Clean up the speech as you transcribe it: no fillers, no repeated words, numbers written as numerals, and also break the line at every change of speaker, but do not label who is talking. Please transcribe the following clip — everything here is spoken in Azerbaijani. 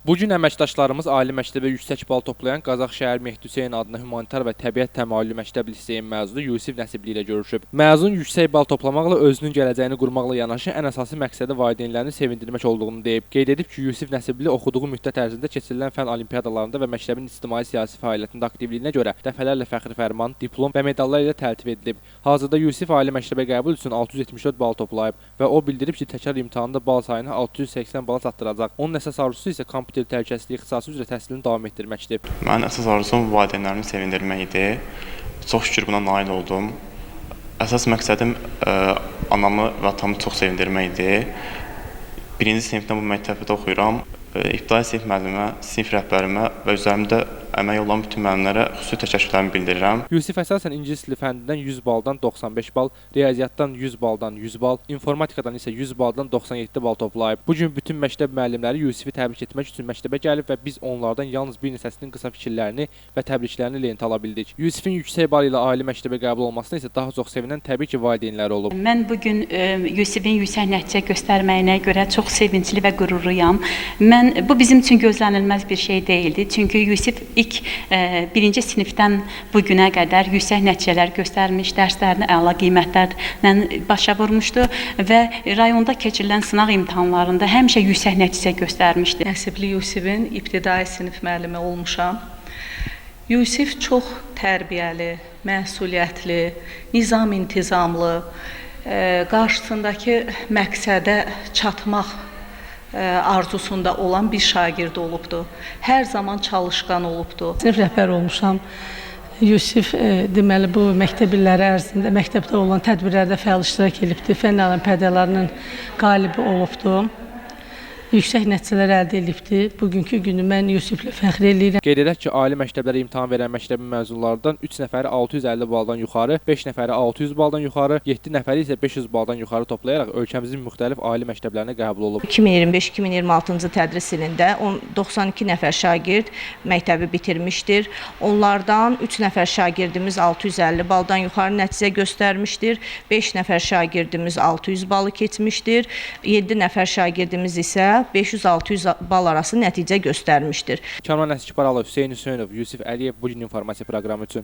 Bugün əməkdaşlarımız ali məktəbə yüksək bal toplayan Qazaxşəhər Mehdi Hüseyn adına humanitar və təbiət təmayüllü məktəb liseyin məzunu Yusif Nəsibli ilə görüşüb. Məzun yüksək bal toplamaqla özünün gələcəyini qurmaqla yanaşı ən əsası məqsədi valideynlərini sevindirmək olduğunu deyib. Qeyd edib ki, Yusif Nəsibli oxuduğu müddət ərzində keçirilən fənn olimpiadalarında və məktəbin ictimai-siyasi fəaliyyətində aktivliyinə görə dəfələrlə fəxri fərman, diplom və medallar ilə təltif edilib. Hazırda Yusif ali məktəbə qəbul üçün 674 bal toplayıb və o bildirib ki, təkrar imtahanında bal sayını 680 bala çatdıracaq. Onun əsas arzusu isə kompüter təhlükəsizliyi ixtisası üzrə təhsilini davam etdirməkdir.
Mənim əsas arzum valideynlərimi sevindirmək idi. Çox şükür buna nail oldum. Əsas məqsədim anamı və atamı çox sevindirmək idi. Birinci sinifdən bu məktəbdə oxuyuram. İbtidai sinif müəllimə, sinif rəhbərimə və üzərimdə əmək olan bütün müəllimlərə xüsusi təşəkkürlərimi bildirirəm.
Yusif əsasən ingilis dili fənnindən 100 baldan 95 bal, riyaziyyatdan 100 baldan 100 bal, informatikadan isə 100 baldan 97 bal toplayıb. Bugün bütün məktəb müəllimləri Yusifi təbrik etmək üçün məktəbə gəlib və biz onlardan yalnız bir neçəsinin qısa fikirlərini və təbriklərini lent ala bildik. Yusifin yüksək bal ilə ali məktəbə qəbul olmasına isə daha çox sevinən təbii ki, valideynləri olub.
Mən bugün Yusifin yüksək nəticə göstərməyinə görə çox sevincli və qürurluyam. Bu bizim üçün gözlənilməz bir şey deyildi. Çünki Yusif ilk birinci sinifdən bugünə qədər yüksək nəticələr göstərmiş, dərslərini əla qiymətlərlə başa vurmuşdu və rayonda keçirilən sınaq imtahanlarında həmişə yüksək nəticə göstərmişdi.
Nəsibli Yusifin ibtidai sinif müəllimi olmuşam. Yusif çox tərbiyəli, məsuliyyətli, nizam-intizamlı, qarşısındakı məqsədə çatmaq arzusunda olan bir şagird olubdu. Hər zaman çalışqan olubdu.
Sinif rəhbəri olmuşam. Yusif deməli bu məktəb illəri ərzində məktəbdə olan tədbirlərdə fəal iştirak edibdi. Fənn olimpiadalarının qalibi olubdu. Yüksək nəticələr əldə edibdi. Bugünkü günü mən Yusiflə fəxr edirəm.
Qeyd edək ki, ali məktəblərə imtahan verən məktəbin məzunlarından 3 nəfəri 650 baldan yuxarı, 5 nəfəri 600 baldan yuxarı, 7 nəfəri isə 500 baldan yuxarı toplayaraq ölkəmizin müxtəlif ali məktəblərinə qəbul olub.
2025-2026-cı tədris ilində 92 nəfər şagird məktəbi bitirmişdir. Onlardan 3 nəfər şagirdimiz 650 baldan yuxarı nəticə göstərmişdir. 5 nəfər şagirdimiz 600 balı keçmişdir. 7 nəfər şagirdimiz isə 500-600 bal arası nəticə göstərmişdir.
Kamran Əsgibaralı, Hüseyn Hüseynov, Yusif Əliyev bugün informasiya proqramı üçün.